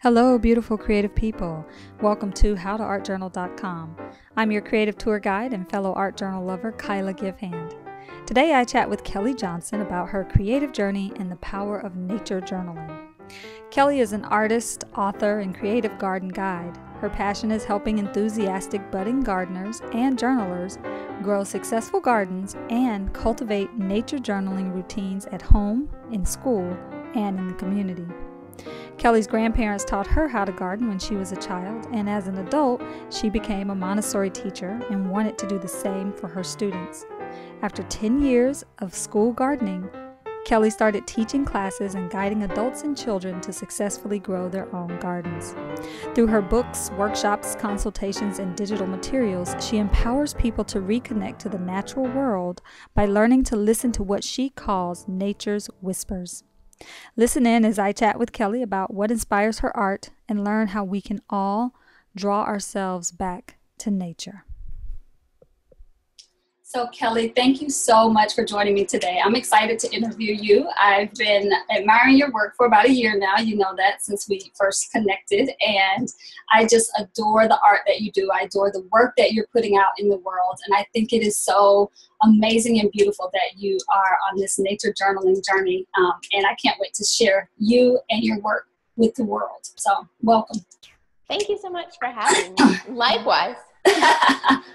Hello, beautiful creative people. Welcome to howtoartjournal.com. I'm your creative tour guide and fellow art journal lover, Kiala Givehand. Today I chat with Kelly Johnson about her creative journey and the power of nature journaling. Kelly is an artist, author, and creative garden guide. Her passion is helping enthusiastic budding gardeners and journalers grow successful gardens and cultivate nature journaling routines at home, in school, and in the community. Kelly's grandparents taught her how to garden when she was a child, and as an adult, she became a Montessori teacher and wanted to do the same for her students. After 10 years of school gardening, Kelly started teaching classes and guiding adults and children to successfully grow their own gardens. Through her books, workshops, consultations, and digital materials, she empowers people to reconnect to the natural world by learning to listen to what she calls nature's whispers. Listen in as I chat with Kelly about what inspires her art and learn how we can all draw ourselves back to nature. So Kelly, thank you so much for joining me today. I'm excited to interview you. I've been admiring your work for about a year now. You know that since we first connected, and I just adore the art that you do. I adore the work that you're putting out in the world, and I think it is so amazing and beautiful that you are on this nature journaling journey, and I can't wait to share you and your work with the world. So welcome. Thank you so much for having me. Likewise.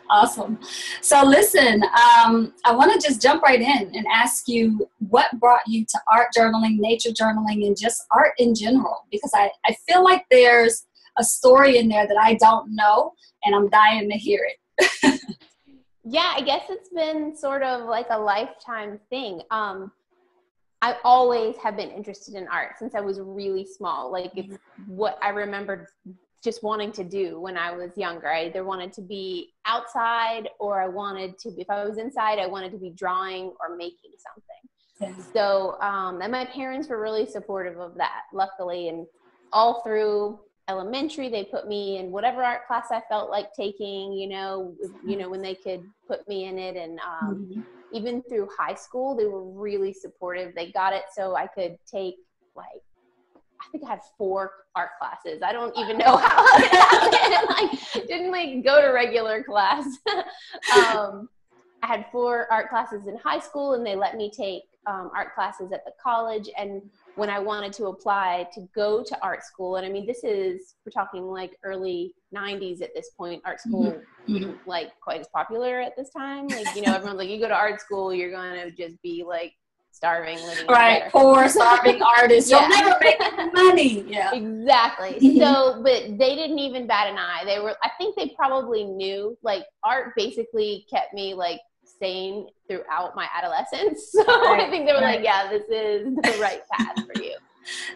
Awesome. So listen, I want to just jump right in and ask you what brought you to art journaling, nature journaling, and just art in general, because I feel like there's a story in there that I don't know, and I'm dying to hear it. Yeah, I guess it's been sort of like a lifetime thing. I always have been interested in art since I was really small. Like, it's what I remembered just wanting to do when I was younger. I either wanted to be outside, or I wanted to, if I was inside, I wanted to be drawing or making something. Yeah. So, and my parents were really supportive of that, luckily. And all through elementary, they put me in whatever art class I felt like taking, when they could put me in it. And even through high school, they were really supportive. They got it so I could take, I think I had 4 art classes. I don't even know how it happened. Didn't go to regular class. I had 4 art classes in high school, and they let me take art classes at the college. And when I wanted to apply to go to art school, and I mean, we're talking early 90s at this point, art school wasn't quite as popular at this time. Everyone's you go to art school, you're going to just be starving, living right, poor, starving artist. You'll never make any money. Yeah, exactly. So, but they didn't even bat an eye. I think they probably knew. Art basically kept me sane throughout my adolescence. So I think they were yeah, this is the right path for you.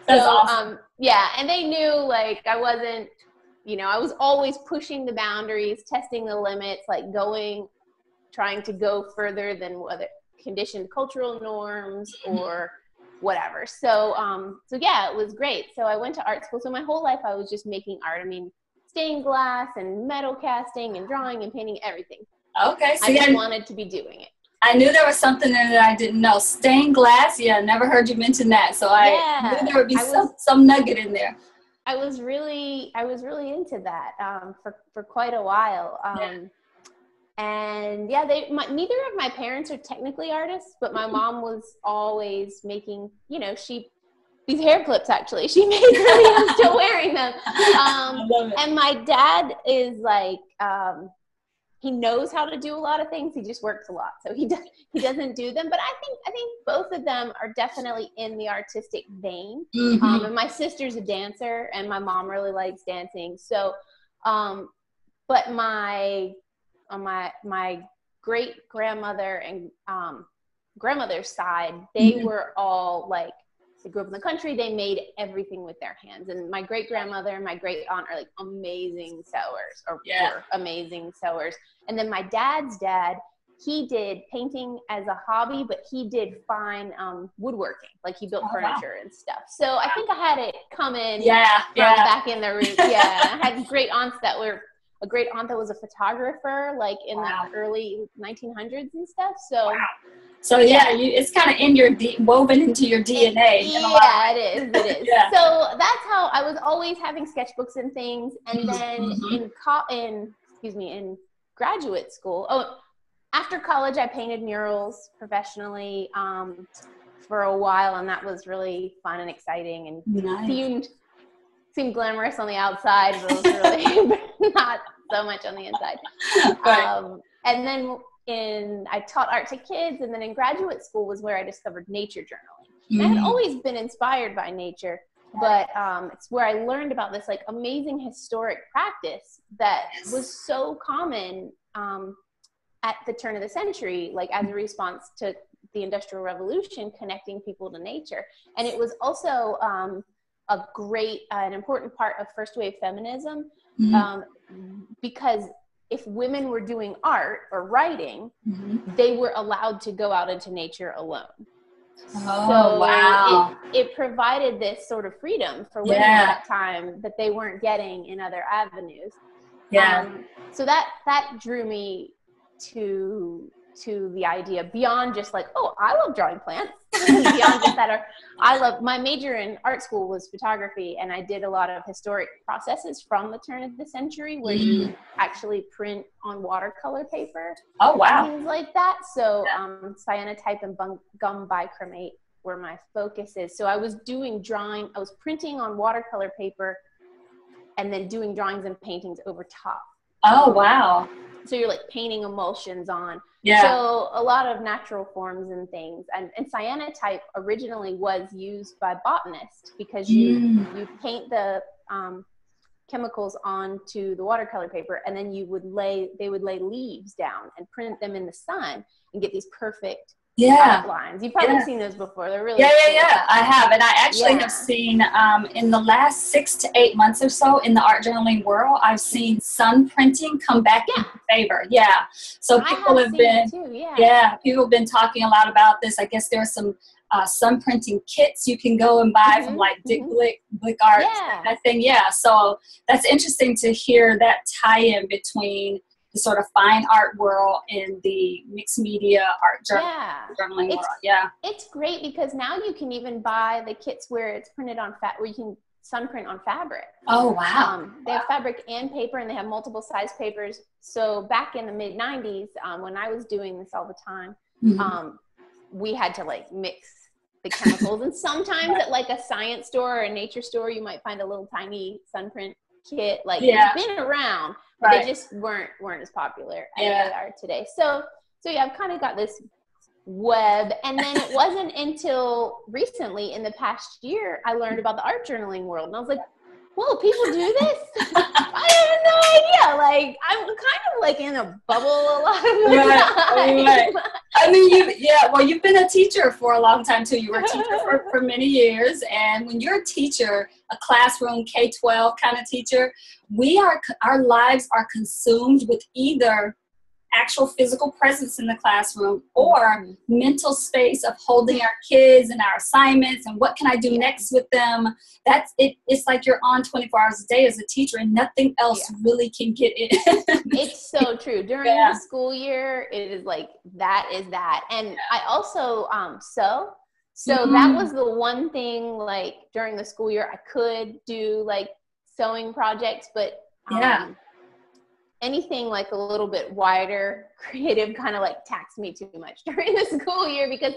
That's awesome. Yeah, and they knew I wasn't, I was always pushing the boundaries, testing the limits, trying to go further than whether conditioned cultural norms or whatever. So yeah, it was great. So I went to art school. So my whole life I was just making art. I mean, stained glass and metal casting and drawing and painting, everything. Okay. I just wanted to be doing it. I knew there was something in there that I didn't know. Stained glass. Yeah, never heard you mention that. So I knew there would be some nugget in there. I was really into that for quite a while. And yeah, neither of my parents are technically artists, but my mom was always making, these hair clips, actually. She made them, I'm still wearing them. I love it. And my dad is he knows how to do a lot of things. He just works a lot. So he doesn't do them. But I think both of them are definitely in the artistic vein. And my sister's a dancer, and my mom really likes dancing. So, but my great grandmother and grandmother's side, they were all they grew up in the country. They made everything with their hands. And my great grandmother and my great aunt are amazing sewers, were amazing sewers. And then my dad's dad, he did painting as a hobby, but he did fine woodworking. He built furniture and stuff. So I think I had it coming from back in the roots. Yeah, I had great aunts that were a great aunt that was a photographer, like in the early 1900s and stuff. So, so yeah, it's kind of in your woven into your DNA. Yeah, it is. It is. Yeah. So that's how I was always having sketchbooks and things. And then in graduate school. Oh, after college, I painted murals professionally for a while, and that was really fun and exciting, and seemed glamorous on the outside, but it was really not so much on the inside. Right. And then I taught art to kids, and then in graduate school was where I discovered nature journaling. I had always been inspired by nature, but it's where I learned about this like amazing historic practice that was so common at the turn of the century, like as a response to the Industrial Revolution, connecting people to nature. And it was also a great, an important part of first wave feminism, because if women were doing art or writing, they were allowed to go out into nature alone. Oh, wow. It provided this sort of freedom for women at that time that they weren't getting in other avenues. Yeah. So that drew me to the idea beyond just like, oh, I love drawing plants. Beyond just that, my major in art school was photography, and I did a lot of historic processes from the turn of the century where you actually print on watercolor paper. Oh, wow. Things like that. So cyanotype and gum bichromate were my focuses. So I was printing on watercolor paper and then doing drawings and paintings over top. Oh, wow. So you're like painting emulsions on. Yeah. So a lot of natural forms and things. And cyanotype originally was used by botanists because you paint the chemicals onto the watercolor paper, and then they would lay leaves down and print them in the sun and get these perfect outlines. You've probably seen those before. They're really cool. I have. And I actually have seen in the last 6 to 8 months or so in the art journaling world, I've seen sun printing come back in favor. Yeah. So people have been people have been talking a lot about this. I guess there's some sun printing kits you can go and buy from like Dick Blick Art, that thing. Yeah. So that's interesting to hear that tie-in between the sort of fine art world and the mixed media art journaling world. Yeah. It's great because now you can even buy the kits where it's printed on where you can sun print on fabric. Oh, wow. They have fabric and paper, and they have multiple size papers. So back in the mid 90s, when I was doing this all the time, we had to like mix the chemicals. And sometimes at like a science store or a nature store, you might find a little tiny sun print kit. Like it's been around, but they just weren't as popular as they are today. So I've kind of got this web. And then it wasn't until recently in the past year, I learned about the art journaling world. And I was like, whoa, people do this? I had no idea. Like, I'm kind of like in a bubble a lot of the time. Right. I mean, you've been a teacher for a long time too. You were a teacher for many years. And when you're a teacher, a classroom K-12 kind of teacher, our lives are consumed with either actual physical presence in the classroom or mental space of holding our kids and our assignments and what can I do next with them. That's it. It's like you're on 24 hours a day as a teacher and nothing else really can get in. It's so true. During the school year, it is like that is that. And I also so that was the one thing, like during the school year I could do like sewing projects, but anything like a little bit wider, creative kind of like taxed me too much during the school year because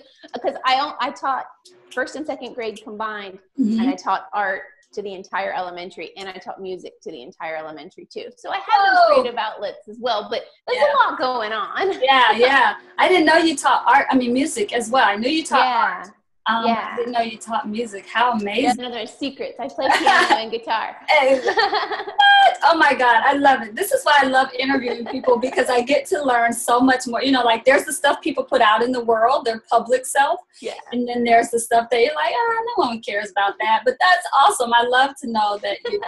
I taught first and second grade combined, and I taught art to the entire elementary, and I taught music to the entire elementary too. So I had those creative outlets as well, but there's a lot going on. Yeah. I didn't know you taught music as well. I knew you taught art. I didn't know you taught music. How amazing. That's another secret. I play piano and guitar. What? Oh my God. I love it. This is why I love interviewing people because I get to learn so much more. You know, like there's the stuff people put out in the world, their public self. Yeah. And then there's the stuff that you're like, no one cares about that. But that's awesome. I love to know that you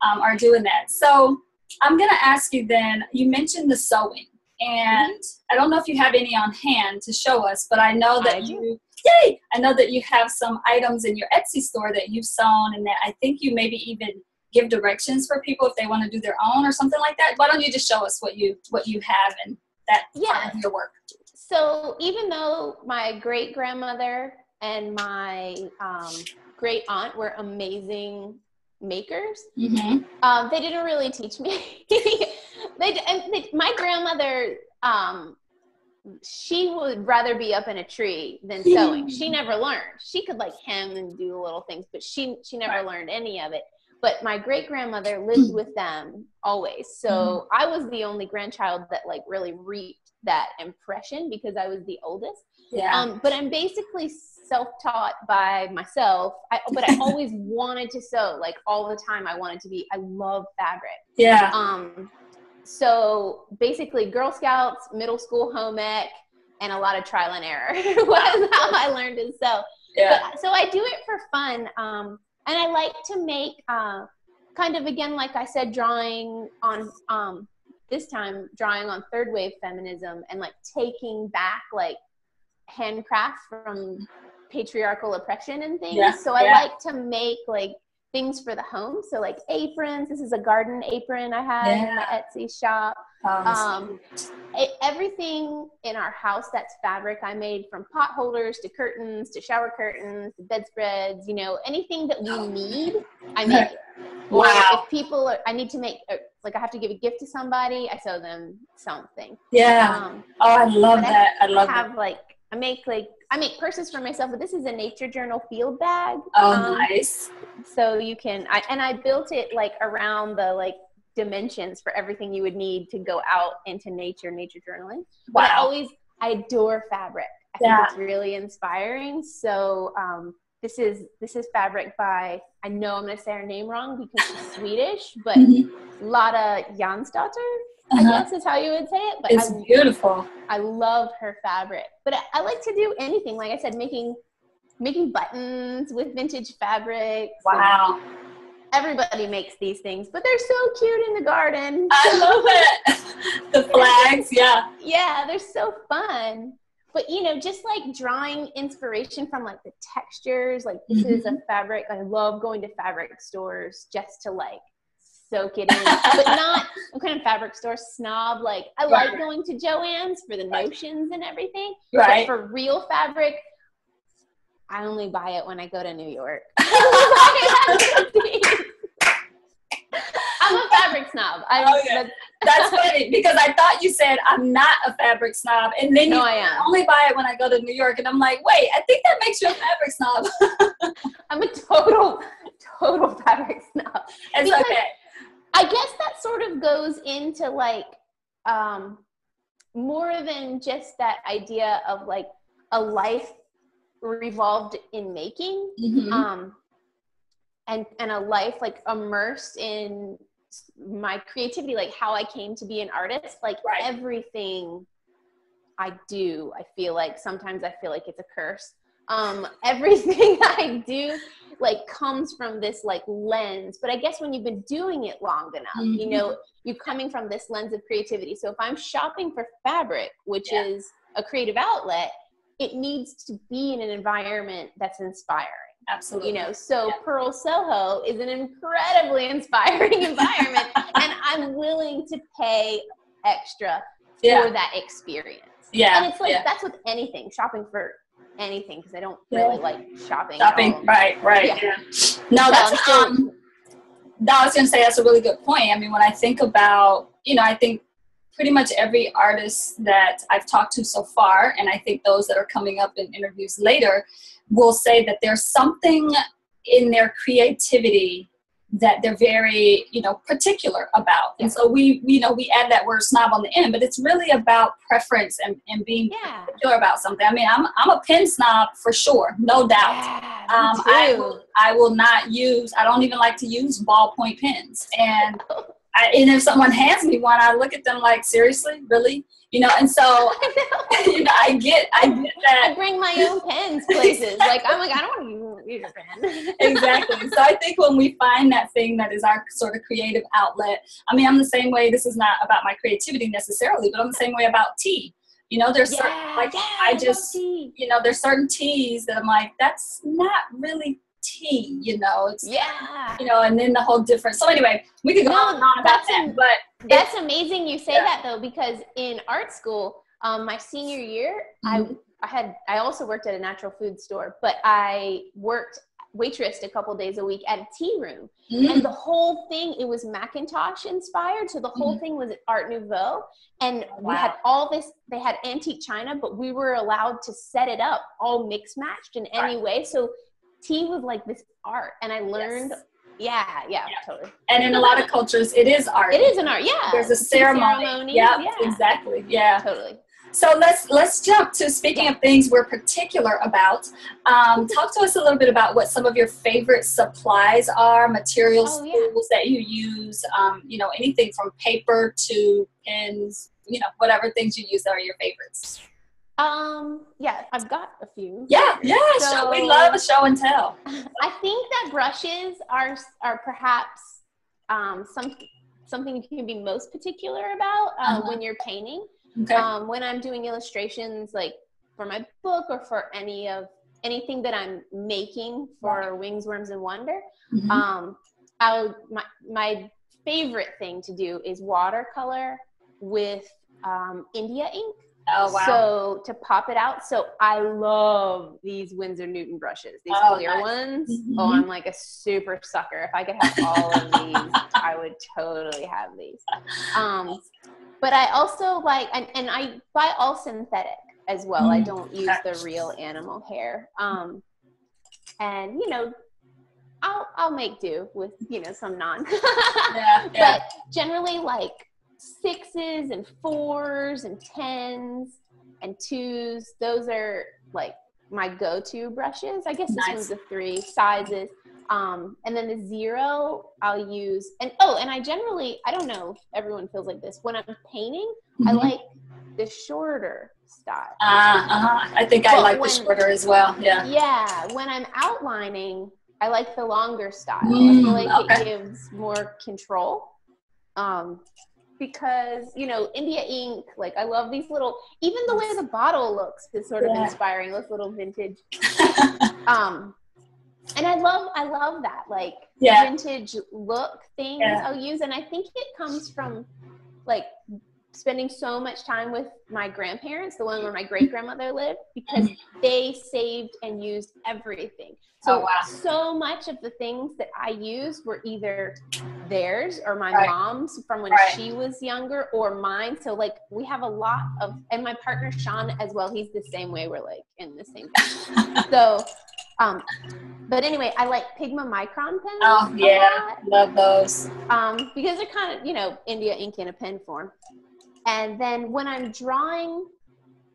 are doing that. So I'm going to ask you then, you mentioned the sewing. And I don't know if you have any on hand to show us, but I know that I know that you have some items in your Etsy store that you've sewn and that I think you maybe even give directions for people if they want to do their own or something like that? Why don't you just show us what you have in that part of your work? So even though my great grandmother and my great aunt were amazing makers, they didn't really teach me. My grandmother, she would rather be up in a tree than sewing. She never learned. She could like hem and do little things, but she never learned any of it. But my great grandmother lived with them always. So I was the only grandchild that like really reaped that impression because I was the oldest. Yeah. But I'm basically self-taught by myself. But I always wanted to sew, like all the time. I love fabric. Yeah. So basically Girl Scouts, middle school home ec, and a lot of trial and error was how I learned to sew. Yeah. But, so I do it for fun. And I like to make kind of, again, like I said, drawing on, this time, drawing on third wave feminism and like taking back like handcraft from patriarchal oppression and things. Yeah. So I like to make like things for the home. So like aprons, this is a garden apron I have in my Etsy shop. Everything in our house that's fabric I made, from pot holders to curtains to shower curtains to bedspreads, you know, anything that we need, I make it. Or if people I need to make, like I have to give a gift to somebody, I sew them something. Yeah. I love that. I love have like, I make purses for myself, but this is a nature journal field bag. Oh, nice. So you can, I built it like around the like dimensions for everything you would need to go out into nature journaling. Wow. But I adore fabric. I think it's really inspiring. So this is fabric by, I know I'm going to say her name wrong because she's Swedish, but Lotta Jansdotter, I guess is how you would say it. But it's beautiful. I love her fabric. But I like to do anything. Like I said, making buttons with vintage fabric. Wow. Everybody makes these things, but they're so cute in the garden. I love it. The flags, yeah. Yeah, they're so fun. But, you know, just like drawing inspiration from like the textures, like this is a fabric. I love going to fabric stores just to like soak it in, but not, I'm kind of fabric store snob. Like I like going to Joann's for the notions and everything. Right. But for real fabric, I only buy it when I go to New York. I'm a fabric snob. That's funny because I thought you said I'm not a fabric snob, and then I am. Only buy it when I go to New York, and I'm like, wait, I think that makes you a fabric snob. I'm a total fabric snob. It's okay. I guess that sort of goes into like more than just that idea of like a life revolved in making, and a life like immersed in my creativity, like how I came to be an artist. Like everything I do, I feel like sometimes I feel like it's a curse. Everything I do like comes from this like lens, but I guess when you've been doing it long enough, you know, you're coming from this lens of creativity. So if I'm shopping for fabric, which is a creative outlet, it needs to be in an environment that's inspiring. Absolutely. You know, so Pearl Soho is an incredibly inspiring environment, and I'm willing to pay extra for that experience. Yeah. And it's like, that's with anything, shopping for anything, because I don't really like shopping. Right. Yeah. No, that's, I was going to say that's a really good point. I mean, when I think about, you know, I think pretty much every artist that I've talked to so far, and I think those that are coming up in interviews later, will say that there's something in their creativity that they're very, you know, particular about. And so we add that word snob on the end, but it's really about preference and being particular about something. I mean, I'm a pen snob for sure, no doubt. I will not use, I don't even like to use ballpoint pens. And if someone hands me one, I look at them like, seriously, really? You know, and so, you know, I get that. I bring my own pens places. Like, I'm like, I don't want to use your pen. Exactly. So I think when we find that thing that is our sort of creative outlet, I mean, I'm the same way. This is not about my creativity necessarily, but I'm the same way about tea. You know, there's certain, like, you know, there's certain teas that I'm like, that's not really tea, you know, it's, yeah, you know, and then the whole difference. So anyway, we could go on and on about that, but that's amazing you say that though, because in art school, my senior year, I also worked at a natural food store, but I waitressed a couple days a week at a tea room, and the whole thing, it was Macintosh inspired, so the whole thing was Art Nouveau, and we had all this, they had antique china, but we were allowed to set it up all mixed matched in any way, so tea was like this art, and I learned totally. And in a lot of cultures it is art. It is an art, yeah. There's a ceremony. Yeah, exactly. Yeah, totally. So let's jump to, speaking of things we're particular about, talk to us a little bit about what some of your favorite supplies are, materials, tools that you use, you know, anything from paper to pens, you know, whatever things you use that are your favorites. Yeah, I've got a few. Yeah, so, we love a show and tell. I think that brushes are perhaps something you can be most particular about when you're painting. Okay. When I'm doing illustrations, like for my book or for anything that I'm making for Wings, Worms, and Wonder, my favorite thing to do is watercolor with India ink. Oh, wow. So to pop it out. So I love these Winsor Newton brushes, these clear ones. Oh, I'm like a super sucker. If I could have all of these, I would totally have these. But I also like, and I buy all synthetic as well. I don't use the real animal hair. And, you know, I'll make do with, you know, some non. But generally like 6s and 4s and 10s and 2s. Those are like my go-to brushes. I guess this one's the 3 sizes. And then the 0 I'll use, and I generally, I don't know if everyone feels like this, when I'm painting, I like the shorter style. I think I like the shorter as well. Yeah, when I'm outlining, I like the longer style. I feel like it gives more control. Because, you know, India ink, like I love these little, even the way the bottle looks is sort of inspiring, those little vintage. And I love that, like vintage look things I'll use. And I think it comes from like spending so much time with my grandparents, the one where my great grandmother lived, because they saved and used everything. So, so much of the things that I used were either theirs or my mom's from when she was younger, or mine. So like we have a lot of, and my partner Sean as well, he's the same way, we're like in the same thing. So but anyway, I like Pigma Micron pens. Oh yeah, love those. Because they're kind of, you know, India ink in a pen form. And then when I'm drawing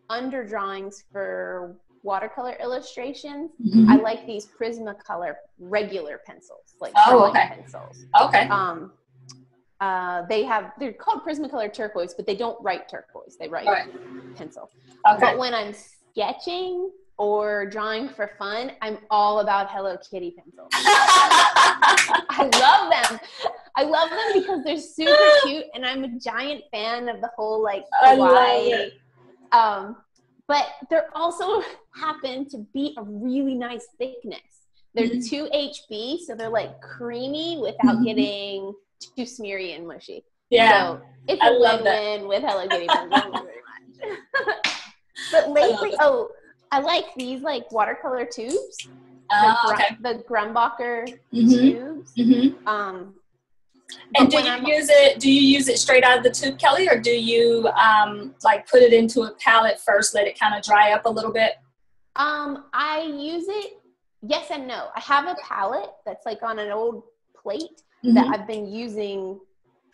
under drawings for watercolor illustrations, I like these Prismacolor regular pencils, like pencils. Okay. They're called Prismacolor turquoise, but they don't write turquoise. They write pencil. Okay. But when I'm sketching or drawing for fun, I'm all about Hello Kitty pencils. I love them because they're super cute, and I'm a giant fan of the whole like Hawaii. But they're also happen to be a really nice thickness. They're 2 HB, so they're like creamy without getting too smeary and mushy. Yeah, so it's a win-win with Hello Kitty pencils very much. But lately, I like these like watercolor tubes. The Grumbacher tubes. And do you use it straight out of the tube, Kelly, or do you like put it into a palette first, let it kind of dry up a little bit? I use it, yes and no. I have a palette that's like on an old plate that I've been using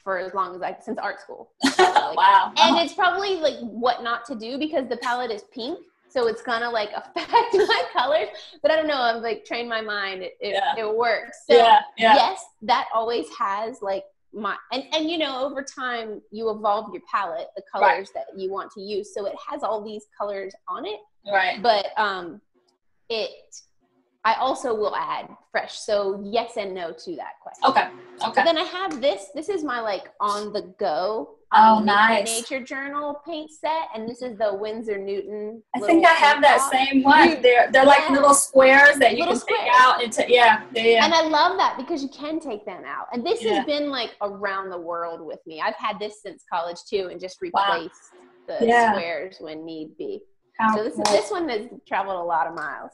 for as long as since art school. Wow. And it's probably like what not to do because the palette is pink. So it's gonna like affect my colors, but I don't know. I'm like trained my mind. It works. So yes, that always has like and you know, over time you evolve your palette, the colors that you want to use. So it has all these colors on it. Right. But I also will add fresh. So yes and no to that question. Okay. But then I have this is my like on the go nice nature journal paint set, and this is the Winsor Newton. I think I have that same one. They're like little squares that you can take out into And I love that because you can take them out. And this has been like around the world with me. I've had this since college too, and just replaced the squares when need be. So this one has traveled a lot of miles.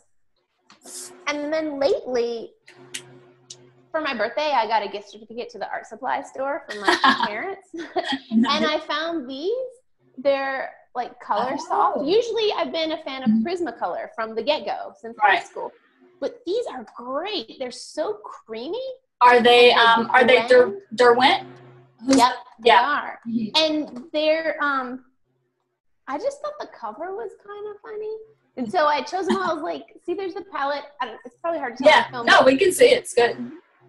And then lately, for my birthday, I got a gift certificate to the art supply store from my parents. And I found these. They're like color soft. Usually I've been a fan of Prismacolor from the get-go since high school. But these are great. They're so creamy. Are they Derwent? Yep, they are. And they're I just thought the cover was kind of funny. And so I chose them all. I was like, see, there's the palette. It's probably hard to tell. Yeah, no, we can see it. It's good.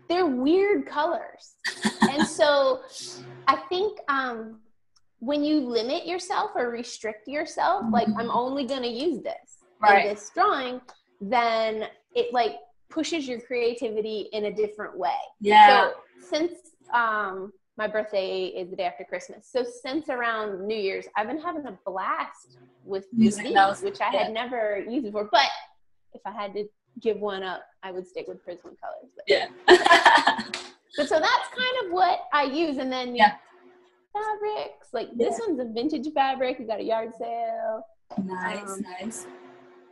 They're weird colors. And so I think when you limit yourself or restrict yourself, like I'm only going to use this in this drawing, then it like pushes your creativity in a different way. Yeah. So since my birthday is the day after Christmas. So since around New Year's, I've been having a blast with using those, which I had never used before. But if I had to give one up, I would stick with Prismacolor. But so that's kind of what I use. And then fabrics, like this one's a vintage fabric. We got a yard sale. Nice.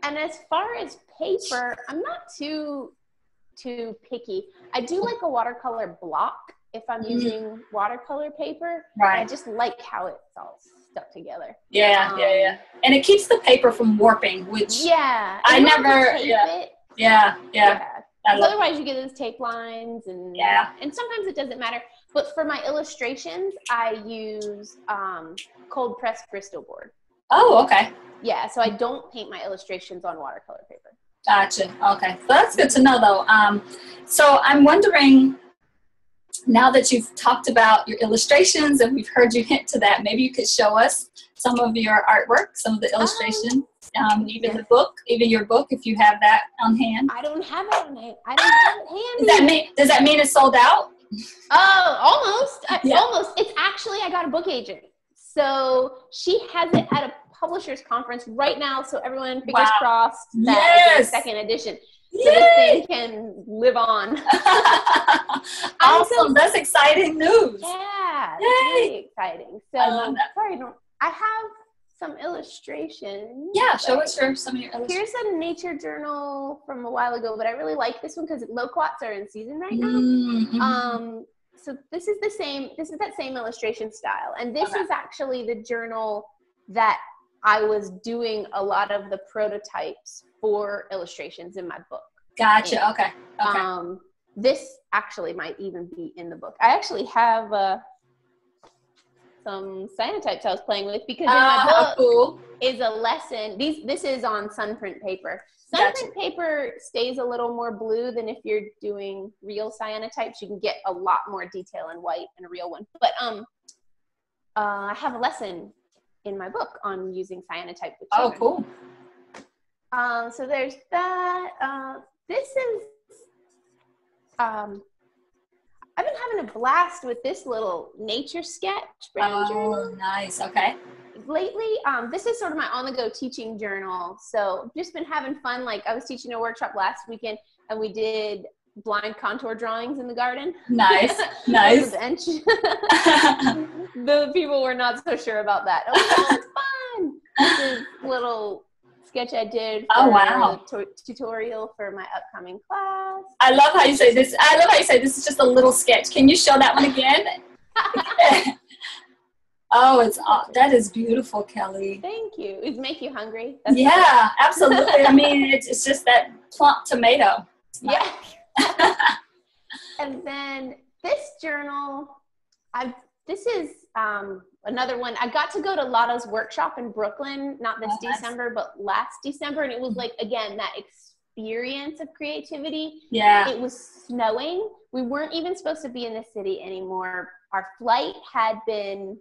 And as far as paper, I'm not too picky. I do like a watercolor block if I'm using watercolor paper. I just like how it's all stuck together. And it keeps the paper from warping, which I never otherwise you get those tape lines and sometimes it doesn't matter. But for my illustrations, I use cold pressed Bristol board. Oh, okay. Yeah, so I don't paint my illustrations on watercolor paper. Gotcha. Okay. So that's good to know, though. So I'm wondering, now that you've talked about your illustrations and we've heard you hint to that, maybe you could show us some of your artwork, some of the illustrations, even your book, if you have that on hand. I don't have it on hand. I don't have it handy. Does that mean it's sold out? Oh, almost. Almost. It's actually, I got a book agent. So she has it at a publisher's conference right now. So everyone, fingers crossed, that is a second edition. So this thing can live on. Awesome. That's exciting news. Yeah. It's really exciting. So I love that. Sorry, I have some illustrations. Yeah, show us some of your illustrations. Here's a nature journal from a while ago, but I really like this one because loquats are in season right now. So this is that same illustration style. And this is actually the journal that I was doing a lot of the prototypes for illustrations in my book. Gotcha. Okay. This actually might even be in the book. I actually have some cyanotypes I was playing with because in my book is a lesson. This is on sunprint paper. Sunprint paper stays a little more blue than if you're doing real cyanotypes. You can get a lot more detail in white in a real one. But I have a lesson in my book on using cyanotype with children. Oh, cool. So there's that. This is, I've been having a blast with this little nature sketch brand journal. Oh, nice. Okay. Lately, this is sort of my on-the-go teaching journal. So I've just been having fun. Like I was teaching a workshop last weekend and we did blind contour drawings in the garden. Nice. On the bench. The people were not so sure about that. Oh, it's fun. This is little sketch I did for the tutorial for my upcoming class. I love how you say this. This is just a little sketch. Can you show that one again? That is beautiful, Kelly. Thank you. Does it make you hungry? Absolutely. I mean, it's just that plump tomato. Yeah. And then this journal, this is another one. I got to go to Lotta's workshop in Brooklyn, not this December, but last December. And it was like, again, that experience of creativity. Yeah. It was snowing. We weren't even supposed to be in the city anymore. Our flight had been,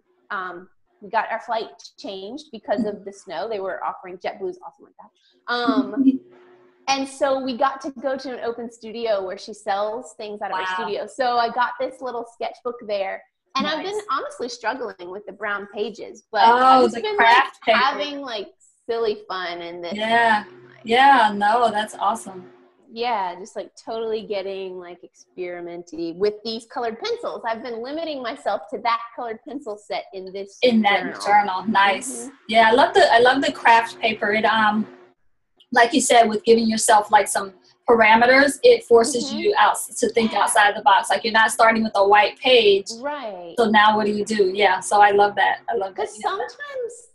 we got our flight changed because of the snow. They were offering, JetBlue's awesome like that. And so we got to go to an open studio where she sells things out of her studio. So I got this little sketchbook there. And I've been honestly struggling with the brown pages, but I've just been craft paper. Having like silly fun in this. Yeah, no, that's awesome. Yeah, just like totally getting like experimenty with these colored pencils. I've been limiting myself to that colored pencil set in this journal. Nice. Yeah, I love the craft paper. It like you said, with giving yourself like some parameters, it forces you out to think outside the box. Like you're not starting with a white page. Right. So now what do you do? Yeah. So I love that. Because sometimes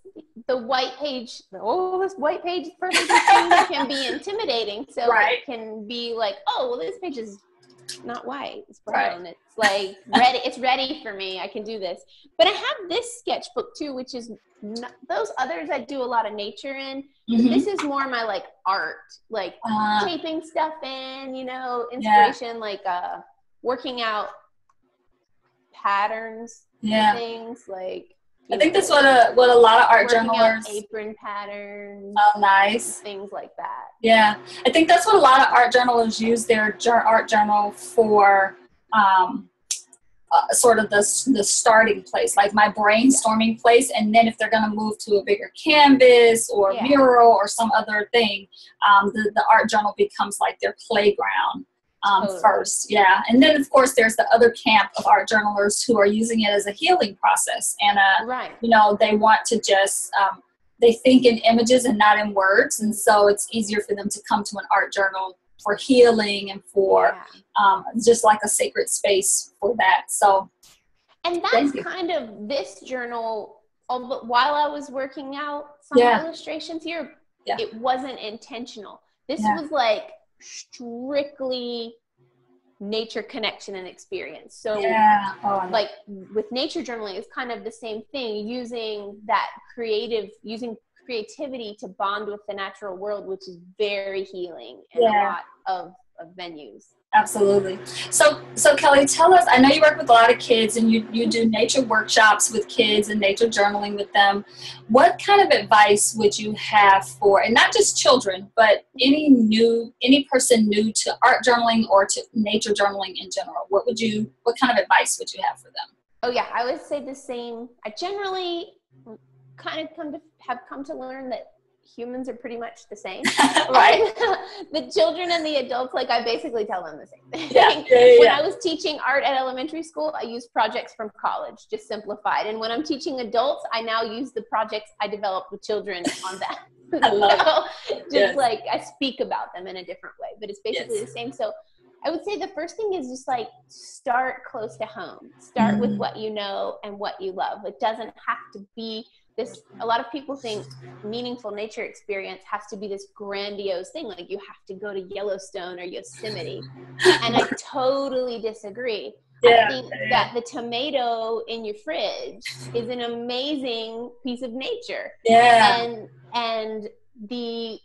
the white page, this white page person can be intimidating. So it can be like, oh, well, this page is not white, it's brown. It's like ready. It's ready for me. I can do this. But I have this sketchbook too, which is not, those others I do a lot of nature in. This is more my like art, like taping stuff in, you know, inspiration, like working out patterns, things like. I think that's what a lot of art journalers. Apron patterns. Oh, nice. Things like that. Yeah, I think that's what a lot of art journalers use their art journal for. Sort of the starting place, like my brainstorming place, and then if they're going to move to a bigger canvas or mural or some other thing, the art journal becomes like their playground first. Yeah, and then of course there's the other camp of art journalers who are using it as a healing process, and you know, they want to just they think in images and not in words, and so it's easier for them to come to an art journal for healing and for just like a sacred space for that. So, and that's kind of this journal. Although while I was working out some illustrations here, it wasn't intentional. This was like strictly nature connection and experience. So like with nature journaling, it's kind of the same thing, using creativity to bond with the natural world, which is very healing in a lot of venues. Absolutely. So Kelly, tell us, I know you work with a lot of kids and you do nature workshops with kids and nature journaling with them. What kind of advice would you have for, and not just children, but any person new to art journaling or to nature journaling in general? What kind of advice would you have for them? Oh yeah, I would say the same. I generally kind of have come to learn that humans are pretty much the same. Right. The children and the adults, like I basically tell them the same thing. When I was teaching art at elementary school, I used projects from college, just simplified. And when I'm teaching adults, I now use the projects I developed with children on that. I love it. Just like I speak about them in a different way, but it's basically the same. So I would say the first thing is just like start close to home. Start with what you know and what you love. It doesn't have to be this. A lot of people think meaningful nature experience has to be this grandiose thing, like you have to go to Yellowstone or Yosemite. And I totally disagree. I think that the tomato in your fridge is an amazing piece of nature. And the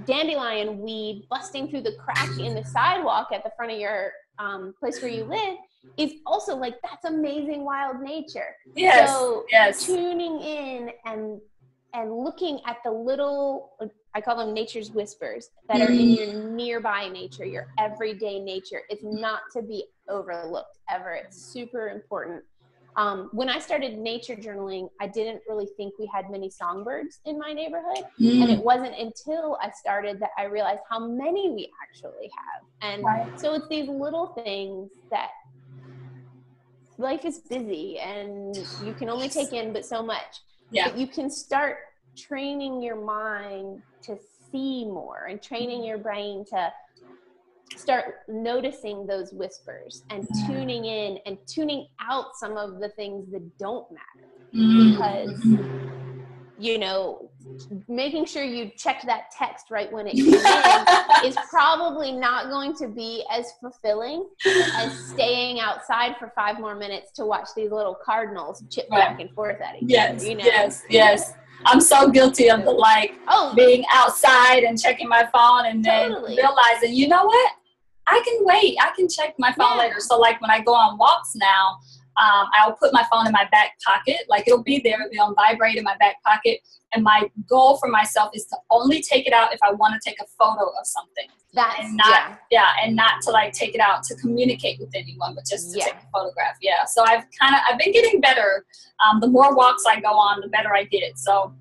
dandelion weed busting through the crack in the sidewalk at the front of your place where you live is also like, that's amazing wild nature. So tuning in and looking at the little, I call them nature's whispers, that are in your nearby nature, your everyday nature. It's not to be overlooked ever. It's super important. When I started nature journaling, I didn't really think we had many songbirds in my neighborhood. And it wasn't until I started that I realized how many we actually have. And so it's these little things that life is busy and you can only take in but so much. But you can start training your mind to see more and training your brain to start noticing those whispers and tuning in and tuning out some of the things that don't matter. Because, you know, making sure you check that text right when it came in is probably not going to be as fulfilling as staying outside for 5 more minutes to watch these little cardinals chip back and forth at each other. You know? Yes. I'm so guilty of the being outside and checking my phone and then realizing, you know what? I can wait. I can check my phone later. So like when I go on walks now, I'll put my phone in my back pocket. Like it'll be there, it'll be on vibrate in my back pocket. And my goal for myself is to only take it out if I want to take a photo of something. And not to like take it out to communicate with anyone, but just to take a photograph. Yeah. So I've been getting better. The more walks I go on, the better I get. So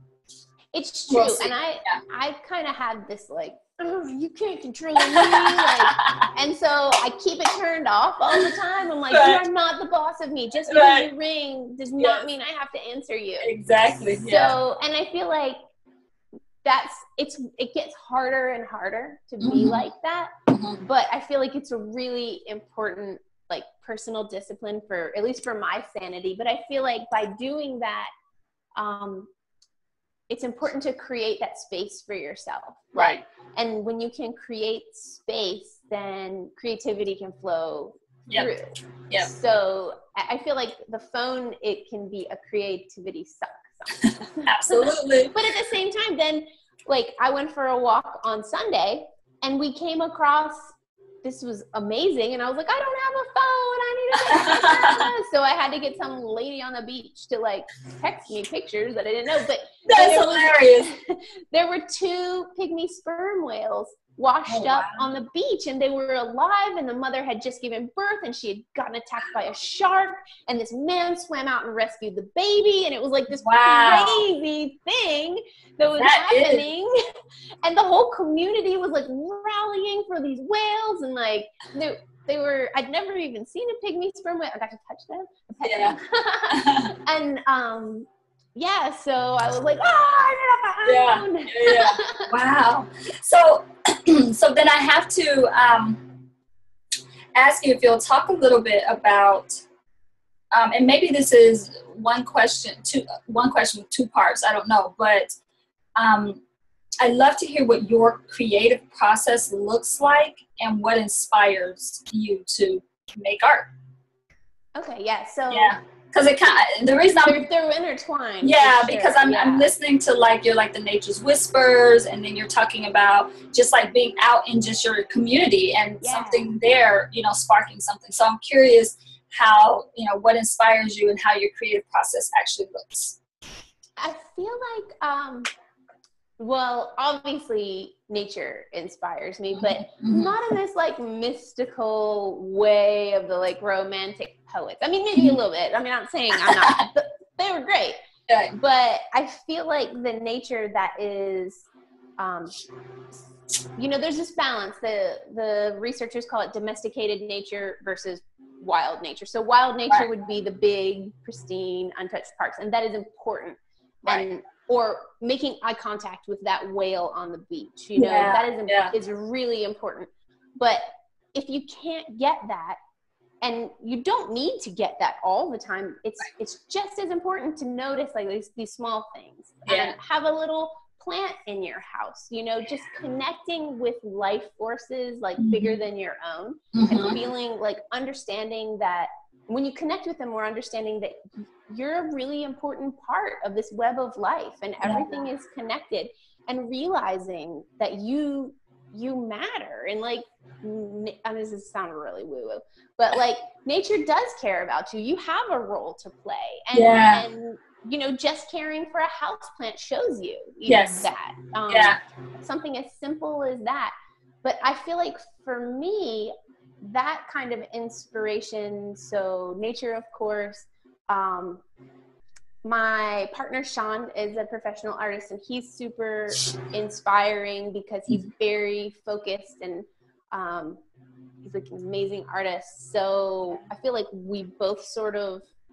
it's true. And I kind of had this like, oh, you can't control me. Like, and so I keep it turned off all the time. I'm like, you are not the boss of me. Just because you ring does not mean I have to answer you. Exactly. So, and I feel like it gets harder and harder to be like that. But I feel like it's a really important, like, personal discipline for, at least for my sanity. But I feel like by doing that, it's important to create that space for yourself. Right. And when you can create space, then creativity can flow through. Yeah. So I feel like the phone, it can be a creativity suck. Absolutely. But at the same time, then, like, I went for a walk on Sunday and we came across, this was amazing. And I was like, I don't have a phone. I need to take pictures. So I had to get some lady on the beach to like text me pictures that I didn't know. But that's hilarious. There were 2 pygmy sperm whales washed up on the beach, and they were alive, and the mother had just given birth, and she had gotten attacked by a shark, and this man swam out and rescued the baby, and it was like this crazy thing that was happening. And the whole community was like rallying for these whales, and like they were, I'd never even seen a pygmy sperm whale. I got to touch them. And so I was like, Wow. So then I have to ask you if you'll talk a little bit about, and maybe this is one question with 2 parts, I don't know, but I'd love to hear what your creative process looks like and what inspires you to make art. Okay, so because it kind of, the reason they're intertwined. Yeah, because I'm listening to like, you're like the nature's whispers, and then you're talking about just like being out in just your community and something there, sparking something. So I'm curious how, what inspires you and how your creative process actually looks. I feel like, well, obviously nature inspires me, but not in this like mystical way of the like romantic poets. I mean, maybe a little bit. I mean, I'm saying I'm not, they were great, but I feel like the nature that is, there's this balance. The researchers call it domesticated nature versus wild nature. So wild nature would be the big, pristine, untouched parks, and that is important. Or making eye contact with that whale on the beach, that is really important. But if you can't get that, and you don't need to get that all the time, it's just as important to notice like these small things. And have a little plant in your house, just connecting with life forces like bigger than your own, and feeling like understanding that when you connect with them, we're understanding that you're a really important part of this web of life, and everything is connected, and realizing that you matter. And like, this is sounding really woo-woo, but like nature does care about you. You have a role to play, and just caring for a houseplant shows you that. Something as simple as that. But I feel like for me, that kind of inspiration, so nature, of course. My partner Sean is a professional artist, and he's super inspiring because he's very focused, and he's like an amazing artist. So I feel like we both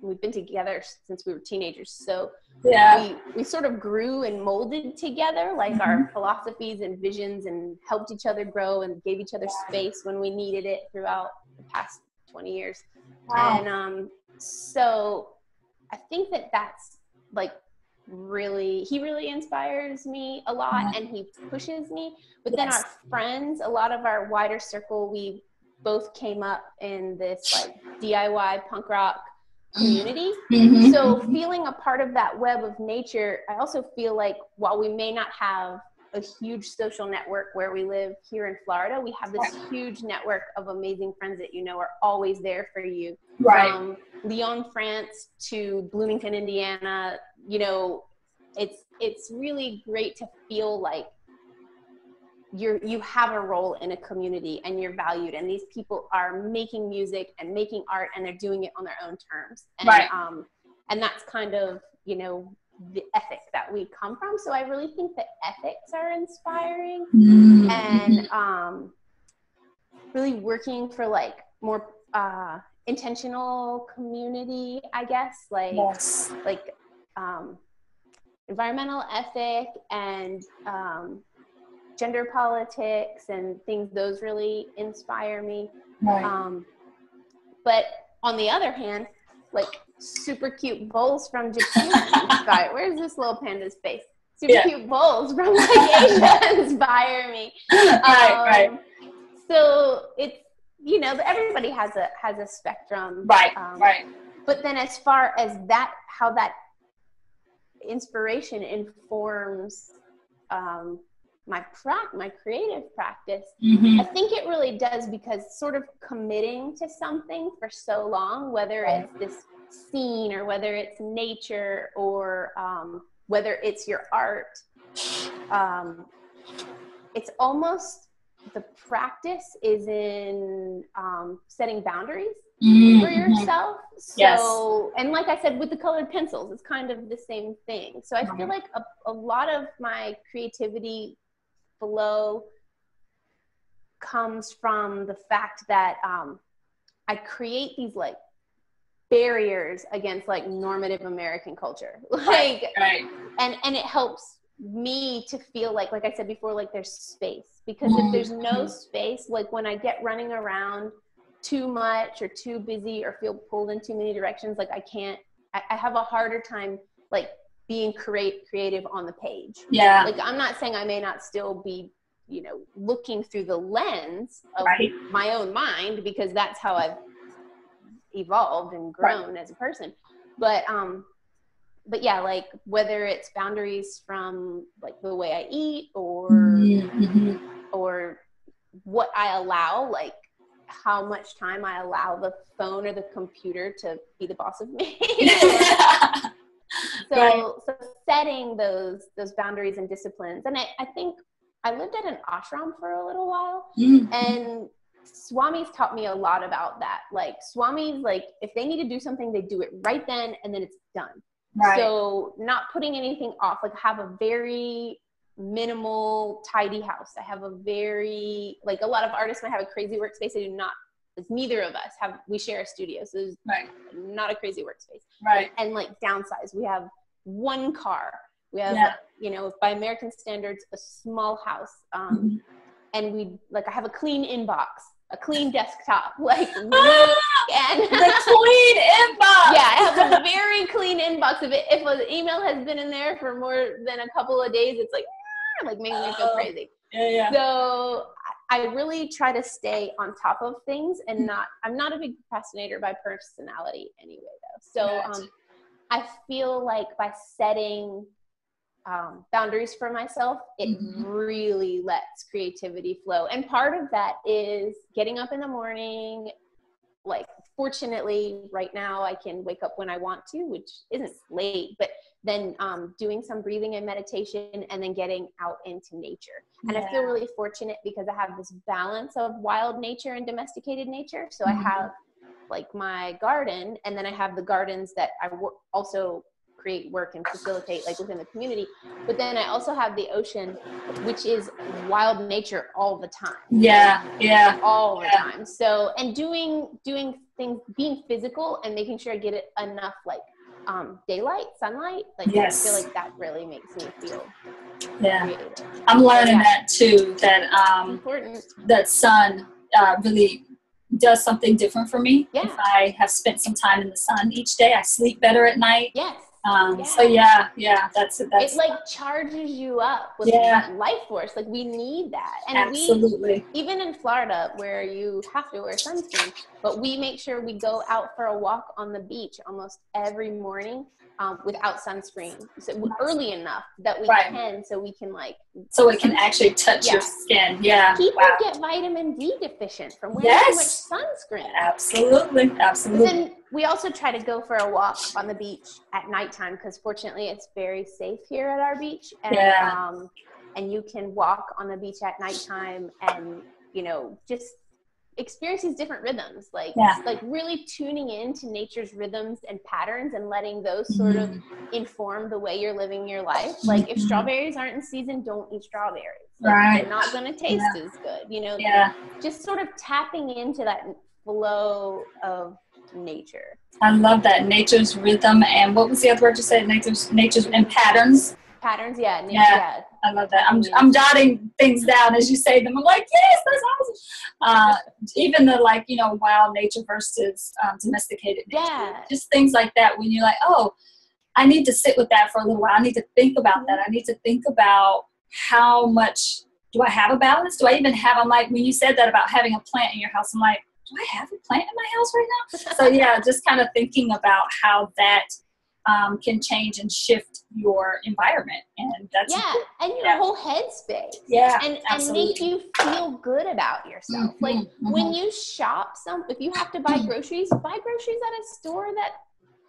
we've been together since we were teenagers. So we sort of grew and molded together, like our philosophies and visions, and helped each other grow and gave each other space when we needed it throughout the past 20 years. And so I think that's like he really inspires me a lot, and he pushes me. But then our friends, a lot of our wider circle, we both came up in this like DIY punk rock community. So feeling a part of that web of nature, I also feel like while we may not have a huge social network where we live here in Florida, we have this huge network of amazing friends that are always there for you. Lyon, France to Bloomington, Indiana, you know, it's really great to feel like you have a role in a community and you're valued, and these people are making music and making art and they're doing it on their own terms. And, right. And that's kind of, you know, the ethic that we come from. So I really think that ethics are inspiring, and really working for like more intentional community, I guess, like Yes. like environmental ethic and gender politics and things. Those really inspire me. Right. But on the other hand, like super cute bowls from Japan inspire. Where's this little panda's face? Super cute bowls from like Asia inspire me. Right. So it's, you know, everybody has a spectrum. Right. Right. But then as far as that, how that inspiration informs my creative practice, I think it really does, because sort of committing to something for so long, whether it's this scene or whether it's nature or whether it's your art, it's almost, the practice is in setting boundaries for yourself. So, and like I said, with the colored pencils, it's kind of the same thing. So I feel like a lot of my creativity flow comes from the fact that I create these like barriers against like normative American culture, like, and it helps me to feel like I said before, like there's space, because if there's no space, like when I get running around too much or too busy or feel pulled in too many directions, like I have a harder time like being creative on the page. Yeah. Like I'm not saying I may not still be, you know, looking through the lens of my own mind, because that's how I've evolved and grown as a person. But yeah, like whether it's boundaries from like the way I eat or what I allow, like how much time I allow the phone or the computer to be the boss of me. So setting those boundaries and disciplines. And I think I lived at an ashram for a little while, and Swamis taught me a lot about that. Like Swamis, like if they need to do something, they do it right then and then it's done. So not putting anything off, like have a very minimal, tidy house. I have a very, like a lot of artists might have a crazy workspace. I do not, like neither of us have, we share a studio. So it's not a crazy workspace. And like downsize, we have one car. We have, you know, by American standards, a small house. And we, like, I have a clean inbox, a clean desktop, like, and the clean inbox. Yeah, I have a very clean inbox. If an email has been in there for more than a couple of days, it's like making me feel crazy. So I really try to stay on top of things, and I'm not a big procrastinator by personality anyway, though. So I feel like by setting boundaries for myself, it really lets creativity flow. And part of that is getting up in the morning. Like, fortunately, right now I can wake up when I want to, which isn't late, but then doing some breathing and meditation, and then getting out into nature. And I feel really fortunate because I have this balance of wild nature and domesticated nature. So I have like my garden, and then I have the gardens that I also create work and facilitate like within the community. But then I also have the ocean, which is wild nature all the time. All the time. So, and doing things, being physical and making sure I get it enough like daylight, sunlight, like I feel like that really makes me feel creative. I'm learning that too, that important. That sun really does something different for me. If I have spent some time in the sun each day, I sleep better at night. So that's it, like charges you up with life force. Like we need that. And even in Florida, where you have to wear sunscreen, but we make sure we go out for a walk on the beach almost every morning without sunscreen, so early enough that we can, so we can like, so it can actually touch your skin. Yeah. People get vitamin D deficient from wearing too much sunscreen. Absolutely. Absolutely. But then we also try to go for a walk on the beach at nighttime, because fortunately it's very safe here at our beach. And, and you can walk on the beach at nighttime and, you know, just experience these different rhythms, like really tuning into nature's rhythms and patterns and letting those sort of inform the way you're living your life. Like if strawberries aren't in season, don't eat strawberries. Like, they're not going to taste as good, you know, just sort of tapping into that flow of nature. I love that, nature's rhythm. And what was the other word you said? Nature's and patterns. Patterns, I love that. I'm jotting things down as you say them. I'm like, yes, that's awesome. Even the, like, you know, wild nature versus domesticated nature. Just things like that when you're like, oh, I need to sit with that for a little while. I need to think about that. I need to think about how much, do I have a balance? Do I even have, I'm like, when you said that about having a plant in your house, I'm like, do I have a plant in my house right now? So yeah, just kind of thinking about how that can change and shift your environment, and that's and your whole headspace, and make you feel good about yourself. Like when you shop, if you have to buy groceries at a store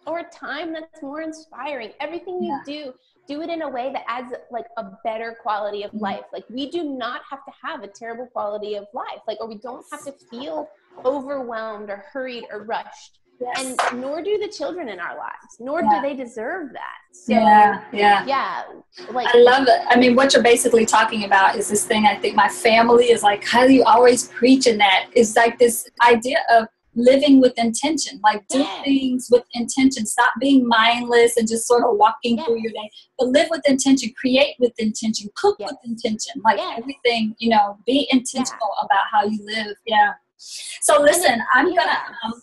or a time that's more inspiring. Everything you do it in a way that adds like a better quality of life. Like we do not have to have a terrible quality of life, like, or we don't have to feel overwhelmed or hurried or rushed. And nor do the children in our lives, nor do they deserve that. So, like, I love it. I mean, what you're basically talking about is this thing, I think my family is like, how do you always preach in that? It's like this idea of living with intention, like do things with intention. Stop being mindless and just sort of walking through your day, but live with intention, create with intention, cook with intention, like everything, you know, be intentional about how you live. So listen, I'm gonna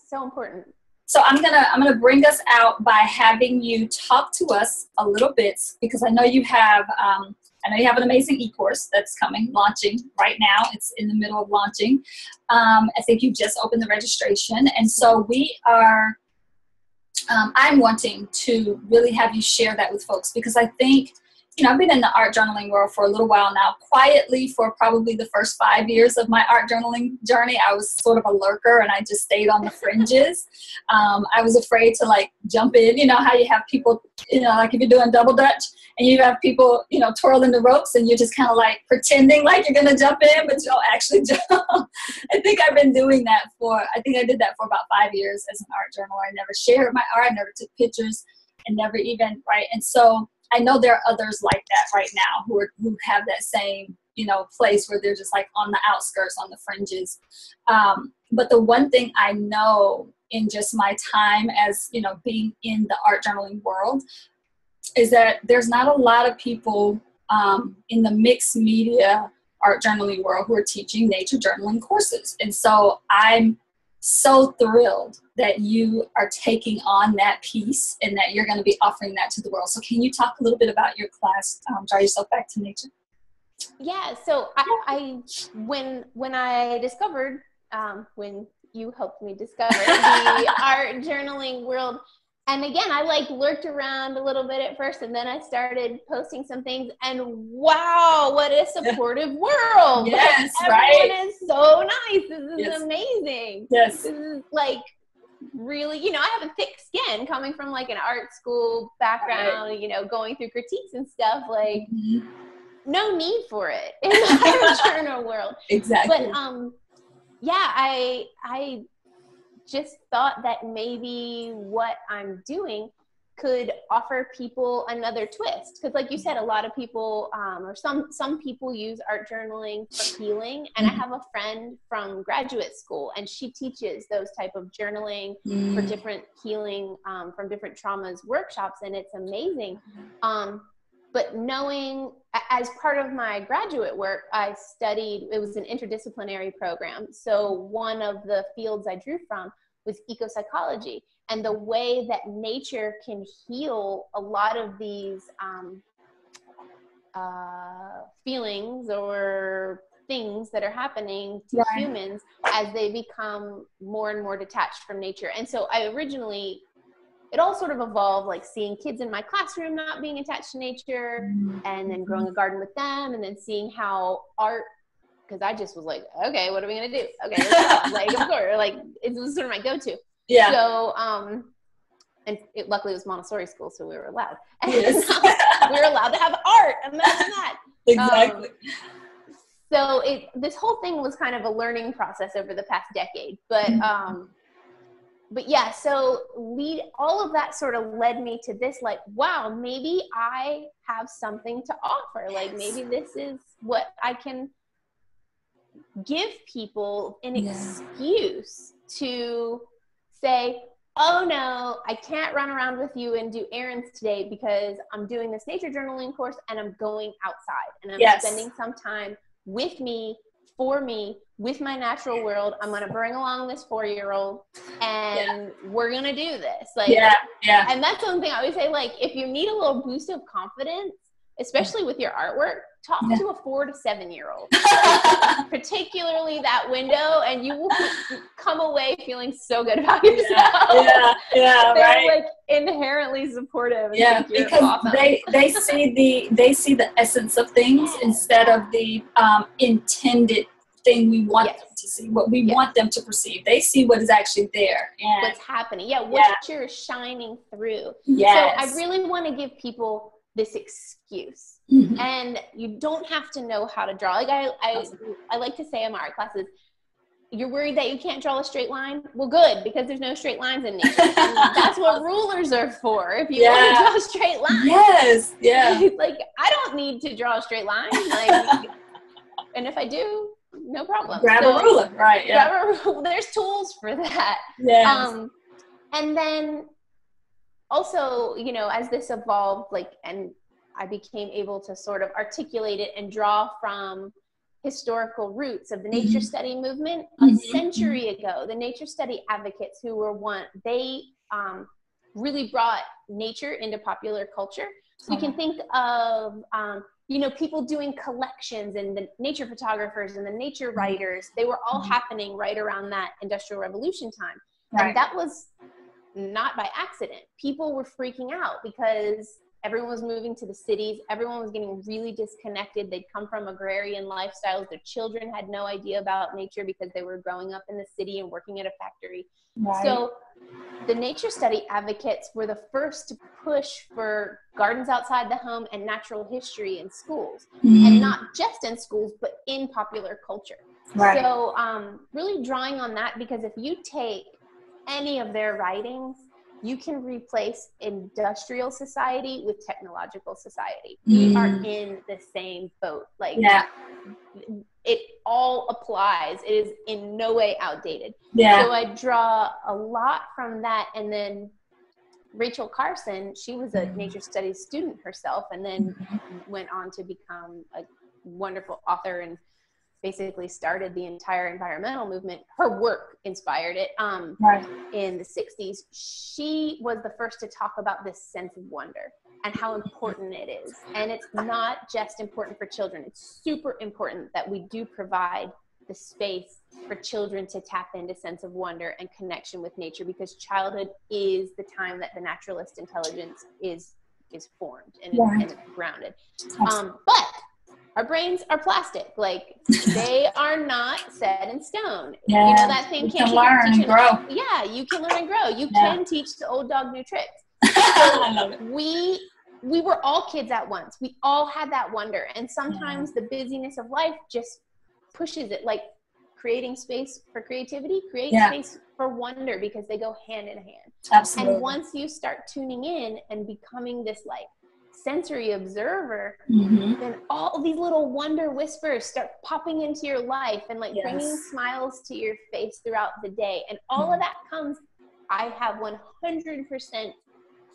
so important. So I'm gonna bring us out by having you talk to us a little bit, because I know you have an amazing e-course that's launching right now. It's in the middle of launching. I think you just opened the registration, and so we are. I'm wanting to really have you share that with folks, because I think, you know, I've been in the art journaling world for a little while now, quietly for probably the first 5 years of my art journaling journey. I was sort of a lurker and I just stayed on the fringes. I was afraid to like jump in, you know, how you have people, you know, like if you're doing double dutch and you have people, you know, twirling the ropes and you're just kind of like pretending like you're going to jump in, but you don't actually jump. I think I did that for about 5 years as an art journaler. I never shared my art, I never took pictures, and never even, and so I know there are others like that right now who have that same, you know, place where they're just like on the outskirts, on the fringes. But the one thing I know in just my time as, you know, being in the art journaling world is that there's not a lot of people in the mixed media art journaling world who are teaching nature journaling courses. And so I'm so thrilled that you are taking on that piece and that you're going to be offering that to the world. So can you talk a little bit about your class, Draw Yourself Back to Nature? Yeah, so I when I discovered, when you helped me discover the art journaling world, and again, I like lurked around a little bit at first, and then I started posting some things, and wow, what a supportive world. Yes, everyone is so nice. This is amazing. Yes. This is like really, you know, I have a thick skin coming from like an art school background, you know, going through critiques and stuff, like no need for it in the art journal world. Exactly. But I just thought that maybe what I'm doing could offer people another twist. Because like you said, a lot of people, or some people use art journaling for healing. And I have a friend from graduate school, and she teaches those type of journaling for different healing, from different traumas workshops. And it's amazing. But knowing, as part of my graduate work, I studied, it was an interdisciplinary program. So one of the fields I drew from was eco-psychology, and the way that nature can heal a lot of these feelings or things that are happening to humans as they become more and more detached from nature. And so it all sort of evolved, like seeing kids in my classroom not being attached to nature, and then growing a garden with them, and then seeing how art, because I just was like, okay, what are we gonna do? Okay, let's go. Like, of course, like it was sort of my go-to. Yeah. So, and luckily it was Montessori school, so we were allowed. And we were allowed to have art. Imagine that. Exactly. So this whole thing was kind of a learning process over the past decade, but yeah, so all of that sort of led me to this, like, wow, maybe I have something to offer. Like, maybe this is what I can give people, an excuse to say, oh no, I can't run around with you and do errands today because I'm doing this nature journaling course and I'm going outside and I'm spending some time with me, for me, with my natural world. I'm going to bring along this 4-year-old and we're going to do this. Like, and that's something I always say, like, if you need a little boost of confidence, especially with your artwork, talk to a 4 to 7-year-old, particularly that window, and you will come away feeling so good about yourself. They're like inherently supportive. And because awesome. they see the essence of things instead of the intended thing we want them to see, what we want them to perceive. They see what is actually there and what's happening. What you're shining through. So I really want to give people this excuse. And you don't have to know how to draw. Like I like to say in my art classes, you're worried that you can't draw a straight line? Well, good, because there's no straight lines in nature. And that's what rulers are for. If you want to draw a straight line. Like, I don't need to draw a straight line. Like, and if I do, no problem. Grab a ruler, right? There's tools for that. And then also, you know, as this evolved, like, and I became able to sort of articulate it and draw from historical roots of the nature study movement. A century ago, the nature study advocates who were they really brought nature into popular culture. So you can think of, you know, people doing collections and the nature photographers and the nature writers. They were all happening right around that Industrial Revolution time. And that was not by accident. People were freaking out because everyone was moving to the cities. Everyone was getting really disconnected. They'd come from agrarian lifestyles. Their children had no idea about nature because they were growing up in the city and working at a factory. So the nature study advocates were the first to push for gardens outside the home and natural history in schools. And not just in schools, but in popular culture. So really drawing on that, because if you take any of their writings, you can replace industrial society with technological society. We are in the same boat. Like, it all applies. It is in no way outdated. So I draw a lot from that. And then Rachel Carson, she was a nature studies student herself, and then went on to become a wonderful author and basically started the entire environmental movement. Her work inspired it. In the 60s, she was the first to talk about this sense of wonder and how important it is. And it's not just important for children. It's super important that we do provide the space for children to tap into sense of wonder and connection with nature, because childhood is the time that the naturalist intelligence is formed and grounded. But our brains are plastic. Like, they are not set in stone. You know that thing, you can learn and grow. You can learn and grow. You can teach the old dog new tricks. I love it. We were all kids at once. We all had that wonder. And sometimes the busyness of life just pushes it, like creating space for creativity, create space for wonder, because they go hand in hand. Absolutely. And once you start tuning in and becoming this, like, sensory observer, then all these little wonder whispers start popping into your life and, like, bringing smiles to your face throughout the day. And all of that comes, I have 100%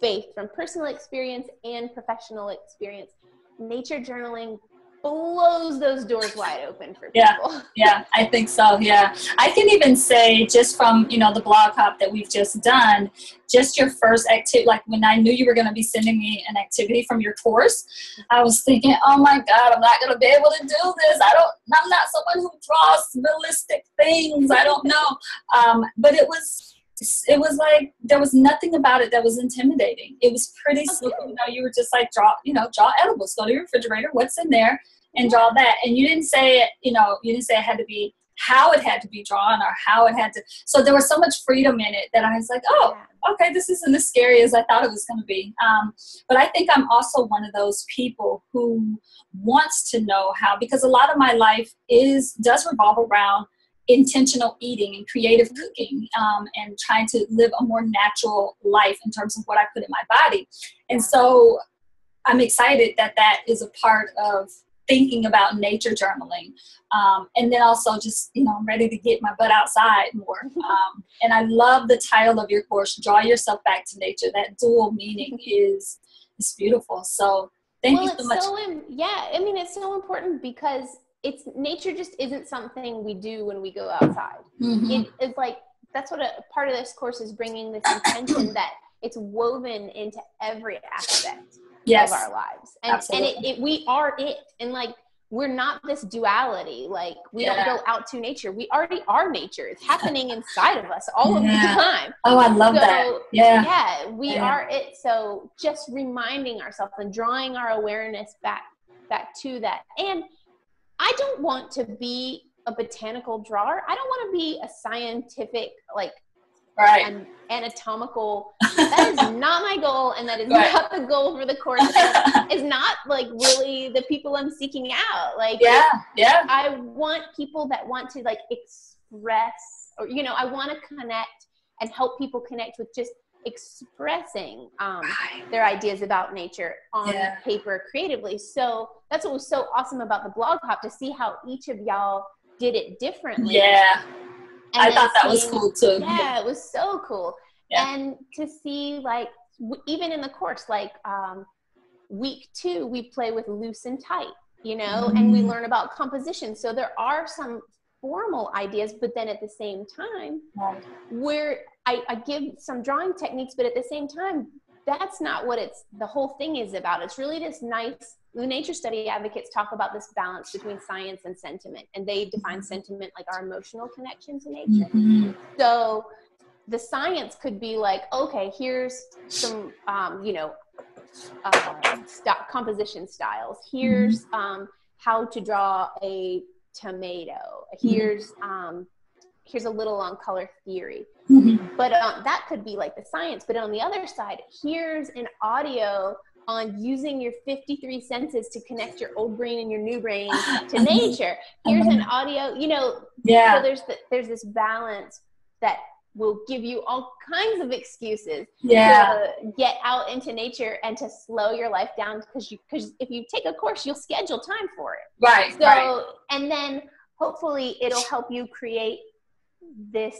faith from personal experience and professional experience. Nature journaling blows those doors wide open for Yeah, people. yeah, I think so. Yeah, I can even say just from, you know, the blog hop that we've just done, just your first activity, like when I knew you were going to be sending me an activity from your course, I was thinking, oh my God, I'm not going to be able to do this. I'm not someone who draws realistic things. I don't know. But it was like, there was nothing about it that was intimidating. It was pretty simple. You know, you were just like, draw edibles, go to your refrigerator, what's in there, and draw that. And you didn't say it, you didn't say it had to be how it had to be drawn or how it had to. So there was so much freedom in it that I was like, oh, okay, this isn't as scary as I thought it was going to be. But I think I'm also one of those people who wants to know how, because a lot of my life does revolve around intentional eating and creative cooking, and trying to live a more natural life in terms of what I put in my body. And so I'm excited that is a part of thinking about nature journaling. And then also just, I'm ready to get my butt outside more. And I love the title of your course, Draw Yourself Back to Nature. That dual meaning is beautiful. So thank you so much. It's so important because nature just isn't something we do when we go outside. It's like, that's what a part of this course is, bringing this intention that it's woven into every aspect of our lives. And we are it. And like, we're not this duality. Like, we don't go out to nature. We already are nature. It's happening inside of us all of the time. Oh, I love that. Yeah, we are it. So just reminding ourselves and drawing our awareness back to that. And I don't want to be a botanical drawer. I don't want to be a scientific, an anatomical. That is not my goal, and that is not the goal for the course. It's not really the people I'm seeking out. I want people that want to express, or I want to connect and help people connect with just expressing their ideas about nature on paper creatively. So that's what was so awesome about the blog hop, to see how each of y'all did it differently. I thought that was cool too. Yeah, it was so cool. And to see even in the course, week 2, we play with loose and tight, and we learn about composition. So there are some formal ideas, but then at the same time, where I give some drawing techniques, but at the same time, that's not what the whole thing is about. It's really this the nature study advocates talk about this balance between science and sentiment, and they define sentiment like our emotional connection to nature. So the science could be okay, here's some, composition styles. Here's how to draw a tomato. Here's a little on color theory. But that could be the science. But on the other side, here's an audio on using your 53 senses to connect your old brain and your new brain to nature. Here's an audio, so there's this balance that will give you all kinds of excuses to get out into nature and to slow your life down, because if you take a course, you'll schedule time for it. And then hopefully it'll help you create this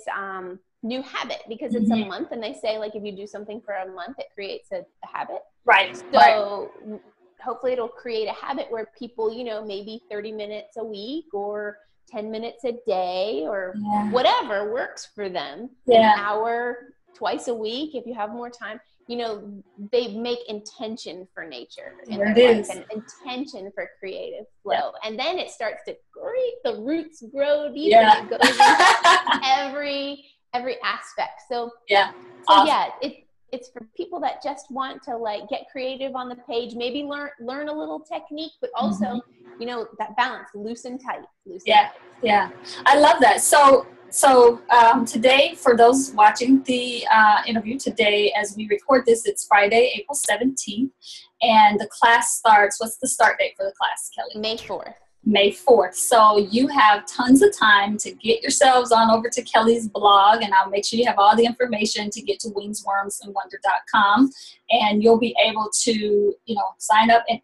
new habit, because it's a month, and they say if you do something for a month, it creates a habit. So hopefully it'll create a habit where people, maybe 30 minutes a week or 10 minutes a day or whatever works for them. An hour twice a week if you have more time. They make intention for nature in their life, and intention for creative flow. And then it starts to the roots grow deep, and it goes into every aspect. So it's for people that just want to get creative on the page, maybe learn a little technique, but also that balance, loose and tight. I love that. So today, for those watching the interview today, as we record this, it's Friday, April 17th, and the class starts. What's the start date for the class, Kelly? May 4th. May 4th. So you have tons of time to get yourselves on over to Kelly's blog, and I'll make sure you have all the information to get to wingswormsandwonder.com, and you'll be able to, sign up. And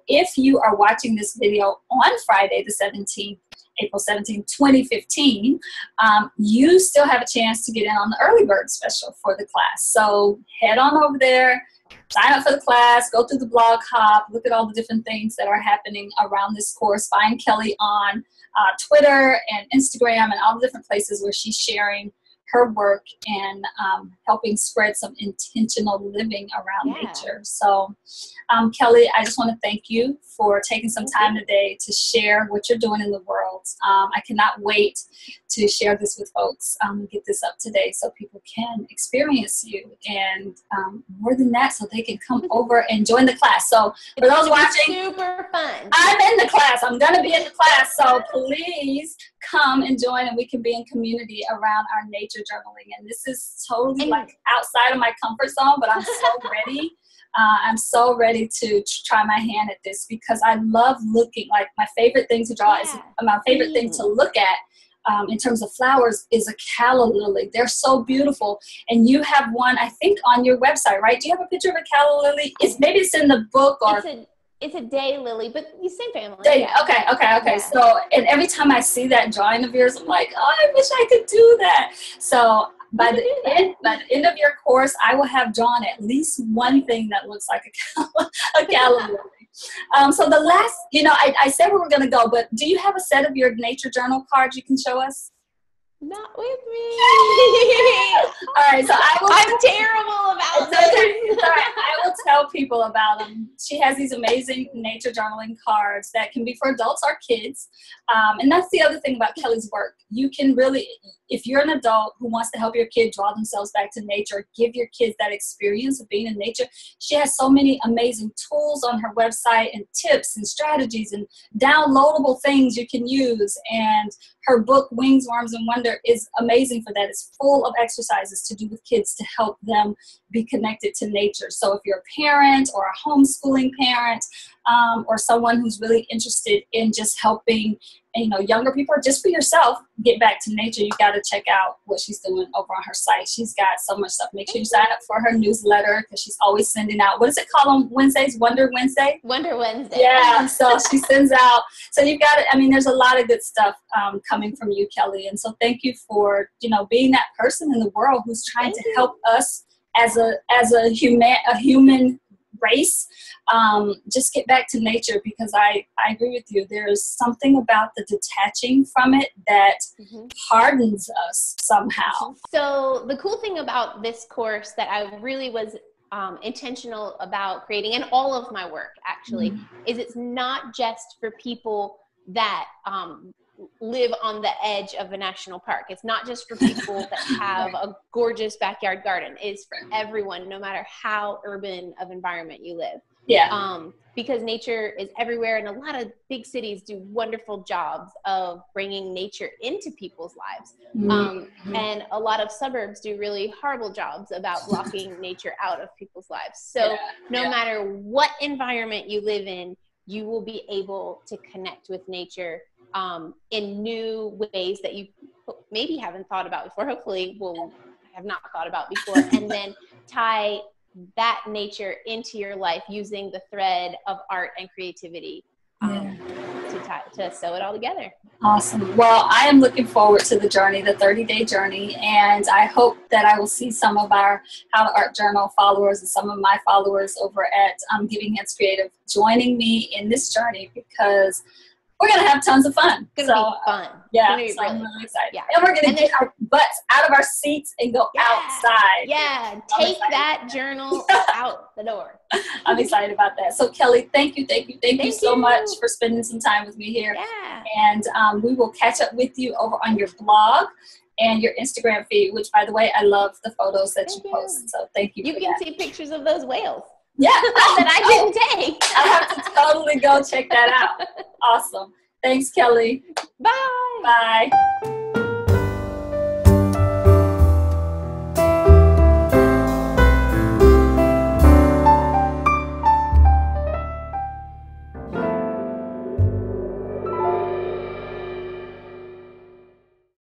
if you are watching this video on Friday the 17th, April 17th, 2015, you still have a chance to get in on the early bird special for the class. So head on over there, sign up for the class, go through the blog hop, look at all the different things that are happening around this course. Find Kelly on Twitter and Instagram and all the different places where she's sharing her work and helping spread some intentional living around nature. So Kelly, I just want to thank you for taking some time today to share what you're doing in the world. I cannot wait to share this with folks, get this up today so people can experience you, and more than that, so they can come over and join the class. So for those watching, super fun. I'm in the class. I'm going to be in the class. So please come and join, and we can be in community around our nature journaling. And this is totally like outside of my comfort zone, but I'm so ready. I'm so ready to try my hand at this, because I love looking. Like, my favorite thing to draw is my favorite thing to look at in terms of flowers is a calla lily. They're so beautiful. And you have one, I think, on your website, right? Do you have a picture of a calla lily? Maybe it's in the book, or it's a day lily, but the same family. Okay. Yeah. So, and every time I see that drawing of yours, I'm like, oh, I wish I could do that. So by the end of your course, I will have drawn at least one thing that looks like a calla lily. So the last, I said we were going to go, but do you have a set of your nature journal cards you can show us? Not with me. All right, so I'm terrible about this. All right, I will tell people about them. She has these amazing nature journaling cards that can be for adults or kids. And that's the other thing about Kelly's work. You can really, if you're an adult who wants to help your kid draw themselves back to nature, give your kids that experience of being in nature, she has so many amazing tools on her website and tips and strategies and downloadable things you can use. And her book, Wings, Worms, and Wonder, is amazing for that. It's full of exercises to do with kids to help them be connected to nature. So if you're a parent or a homeschooling parent, or someone who's really interested in just helping, younger people, or just for yourself, get back to nature, you got to check out what she's doing over on her site. She's got so much stuff. Make sure you sign up for her newsletter, because she's always sending out, what is it called on Wednesdays? Wonder Wednesday? Wonder Wednesday. Yeah, so she sends out. So you've got it. I mean, there's a lot of good stuff coming from you, Kelly. And so thank you for, being that person in the world who's trying to help us as a human race, just get back to nature, because I agree with you. There's something about the detaching from it that hardens us somehow. So the cool thing about this course that I really was intentional about creating, and all of my work actually, is it's not just for people that live on the edge of a national park. It's not just for people that have a gorgeous backyard garden. It's for everyone, no matter how urban of environment you live. Yeah. Because nature is everywhere, and a lot of big cities do wonderful jobs of bringing nature into people's lives. And a lot of suburbs do really horrible jobs about blocking nature out of people's lives. So no matter what environment you live in, you will be able to connect with nature in new ways that you maybe haven't thought about before, hopefully will have not thought about before, and then tie that nature into your life using the thread of art and creativity to sew it all together. Awesome. Well, I am looking forward to the journey, the 30-day journey, and I hope that I will see some of our How to Art Journal followers and some of my followers over at Givehand Creative joining me in this journey, because we're going to have tons of fun. It's going to be fun. Yeah, so I'm really excited. Yeah. And we're going to get our butts out of our seats and go outside. Yeah, take that journal out the door. I'm excited about that. So Kelly, thank you so much for spending some time with me here. Yeah. And we will catch up with you over on your blog and your Instagram feed, which, by the way, I love the photos that you post. So thank you. You can see pictures of those whales. Yeah. That I didn't take. I have to totally go check that out. Awesome. Thanks, Kelly. Bye. Bye.